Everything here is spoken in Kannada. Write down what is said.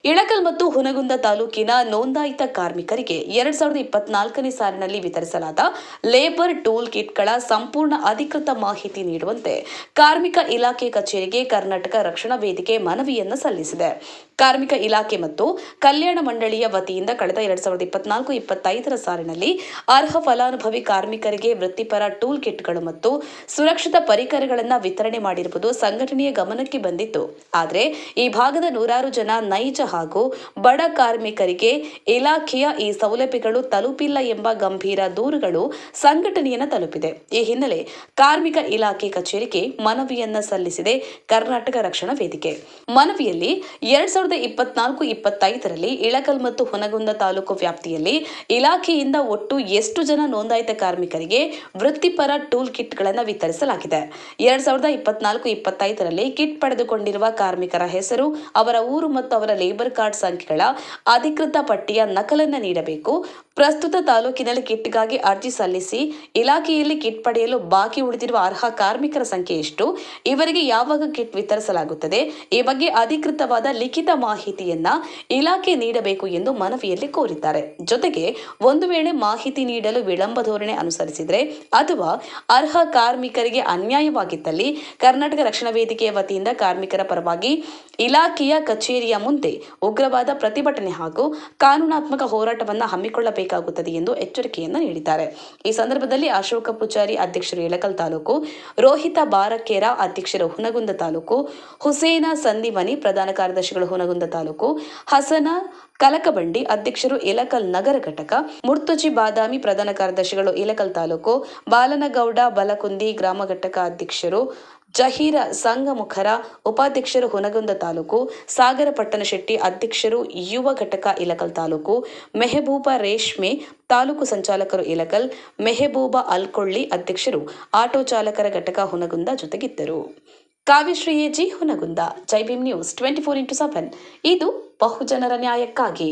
ಇಳಕಲ್ ಮತ್ತು ಹುನಗುಂದ ತಾಲೂಕಿನ ನೋಂದಾಯಿತ ಕಾರ್ಮಿಕರಿಗೆ 2024ನೇ ಸಾಲಿನಲ್ಲಿ ವಿತರಿಸಲಾದ ಲೇಬರ್ ಟೂಲ್ ಕಿಟ್ಗಳ ಸಂಪೂರ್ಣ ಅಧಿಕೃತ ಮಾಹಿತಿ ನೀಡುವಂತೆ ಕಾರ್ಮಿಕ ಇಲಾಖೆ ಕಚೇರಿಗೆ ಕರ್ನಾಟಕ ರಕ್ಷಣಾ ವೇದಿಕೆ ಮನವಿಯನ್ನು ಸಲ್ಲಿಸಿದೆ. ಕಾರ್ಮಿಕ ಇಲಾಖೆ ಮತ್ತು ಕಲ್ಯಾಣ ಮಂಡಳಿಯ ವತಿಯಿಂದ ಕಳೆದ 2024-25ರ ಸಾಲಿನಲ್ಲಿ ಅರ್ಹ ಫಲಾನುಭವಿ ಕಾರ್ಮಿಕರಿಗೆ ವೃತ್ತಿಪರ ಟೂಲ್ ಕಿಟ್ಗಳು ಮತ್ತು ಸುರಕ್ಷಿತ ಪರಿಕರಗಳನ್ನು ವಿತರಣೆ ಮಾಡಿರುವುದು ಸಂಘಟನೆಯ ಗಮನಕ್ಕೆ ಬಂದಿತ್ತು. ಆದರೆ ಈ ಭಾಗದ ನೂರಾರು ಜನ ನೈಜ ಹಾಗೂ ಬಡ ಕಾರ್ಮಿಕರಿಗೆ ಇಲಾಖೆಯ ಈ ಸೌಲಭ್ಯಗಳು ತಲುಪಿಲ್ಲ ಎಂಬ ಗಂಭೀರ ದೂರುಗಳು ಸಂಘಟನೆಯನ್ನು ತಲುಪಿದೆ. ಈ ಹಿನ್ನೆಲೆ ಕಾರ್ಮಿಕ ಇಲಾಖೆ ಕಚೇರಿಗೆ ಮನವಿಯನ್ನ ಸಲ್ಲಿಸಿದೆ ಕರ್ನಾಟಕ ರಕ್ಷಣಾ ವೇದಿಕೆ. ಮನವಿಯಲ್ಲಿ 2024-25ರಲ್ಲಿ ಇಳಕಲ್ ಮತ್ತು ಹುನಗುಂದ ತಾಲೂಕು ವ್ಯಾಪ್ತಿಯಲ್ಲಿ ಇಲಾಖೆಯಿಂದ ಒಟ್ಟು ಎಷ್ಟು ಜನ ನೋಂದಾಯಿತ ಕಾರ್ಮಿಕರಿಗೆ ವೃತ್ತಿಪರ ಟೂಲ್ ಕಿಟ್ಗಳನ್ನು ವಿತರಿಸಲಾಗಿದೆ. 2024-25ರಲ್ಲಿ ಕಿಟ್ ಪಡೆದುಕೊಂಡಿರುವ ಕಾರ್ಮಿಕರ ಹೆಸರು, ಅವರ ಊರು ಮತ್ತು ಅವರ ಲೇಬರ್ ಕಾರ್ಡ್ ಸಂಖ್ಯೆಗಳ ಅಧಿಕೃತ ಪಟ್ಟಿಯ ನಕಲನ್ನು ನೀಡಬೇಕು. ಪ್ರಸ್ತುತ ತಾಲೂಕಿನಲ್ಲಿ ಕಿಟ್ಗಾಗಿ ಅರ್ಜಿ ಸಲ್ಲಿಸಿ ಇಲಾಖೆಯಲ್ಲಿ ಕಿಟ್ ಪಡೆಯಲು ಬಾಕಿ ಉಳಿದಿರುವ ಅರ್ಹ ಕಾರ್ಮಿಕರ ಸಂಖ್ಯೆ ಎಷ್ಟು, ಇವರಿಗೆ ಯಾವಾಗ ಕಿಟ್ ವಿತರಿಸಲಾಗುತ್ತದೆ, ಈ ಬಗ್ಗೆ ಅಧಿಕೃತವಾದ ಲಿಖಿತ ಮಾಹಿತಿಯನ್ನ ಇಲಾಖೆ ನೀಡಬೇಕು ಎಂದು ಮನವಿಯಲ್ಲಿ ಕೋರಿದ್ದಾರೆ. ಜೊತೆಗೆ ಒಂದು ವೇಳೆ ಮಾಹಿತಿ ನೀಡಲು ವಿಳಂಬ ಧೋರಣೆ ಅನುಸರಿಸಿದರೆ ಅಥವಾ ಅರ್ಹ ಕಾರ್ಮಿಕರಿಗೆ ಅನ್ಯಾಯವಾಗಿದ್ದಲ್ಲಿ ಕರ್ನಾಟಕ ರಕ್ಷಣಾ ವೇದಿಕೆಯ ವತಿಯಿಂದ ಕಾರ್ಮಿಕರ ಪರವಾಗಿ ಇಲಾಖೆಯ ಕಚೇರಿಯ ಮುಂದೆ ಉಗ್ರವಾದ ಪ್ರತಿಭಟನೆ ಹಾಗೂ ಕಾನೂನಾತ್ಮಕ ಹೋರಾಟವನ್ನು ಹಮ್ಮಿಕೊಳ್ಳಬೇಕಾಗುತ್ತದೆ ಎಂದು ಎಚ್ಚರಿಕೆಯನ್ನು ನೀಡಿದ್ದಾರೆ. ಈ ಸಂದರ್ಭದಲ್ಲಿ ಅಶೋಕ ಪೂಜಾರಿ ಅಧ್ಯಕ್ಷರು ಇಳಕಲ್ ತಾಲೂಕು, ರೋಹಿತ ಬಾರಕೇರ ಅಧ್ಯಕ್ಷರು ಹುನಗುಂದ ತಾಲೂಕು, ಹುಸೇನ ಸಂದಿಮನಿ ಪ್ರಧಾನ ಕಾರ್ಯದರ್ಶಿಗಳು ಹುನಗುಂದ ತಾಲೂಕು, ಹಸನ ಕಲಕಬಂಡಿ ಅಧ್ಯಕ್ಷರು ಇಳಕಲ್ ನಗರ ಘಟಕ, ಮುರ್ತುಜಿ ಬಾದಾಮಿ ಪ್ರಧಾನ ಕಾರ್ಯದರ್ಶಿಗಳು ಇಳಕಲ್ ತಾಲೂಕು, ಬಾಲನಗೌಡ ಬಲಕುಂದಿ ಗ್ರಾಮ ಘಟಕ ಅಧ್ಯಕ್ಷರು, ಜಹೀರ ಸಂಗಮುಖರ ಉಪಾಧ್ಯಕ್ಷರು ಹುನಗುಂದ ತಾಲೂಕು, ಸಾಗರ ಪಟ್ಟಣಶೆಟ್ಟಿ ಅಧ್ಯಕ್ಷರು ಯುವ ಘಟಕ ಇಳಕಲ್ ತಾಲೂಕು, ಮೆಹಬೂಬ ರೇಷ್ಮೆ ತಾಲೂಕು ಸಂಚಾಲಕರು ಇಳಕಲ್, ಮೆಹಬೂಬ ಅಲ್ಕೊಳ್ಳಿ ಅಧ್ಯಕ್ಷರು ಆಟೋ ಚಾಲಕರ ಘಟಕ ಹುನಗುಂದ ಜೊತೆಗಿದ್ದರು. ಕಾವ್ಯಶ್ರೀ ಎಜಿ ಹುನಗುಂದ. ಜೈ ಭೀಮ್ ನ್ಯೂಸ್ 24x7 ಇದು ಬಹುಜನರ ನ್ಯಾಯಕ್ಕಾಗಿ.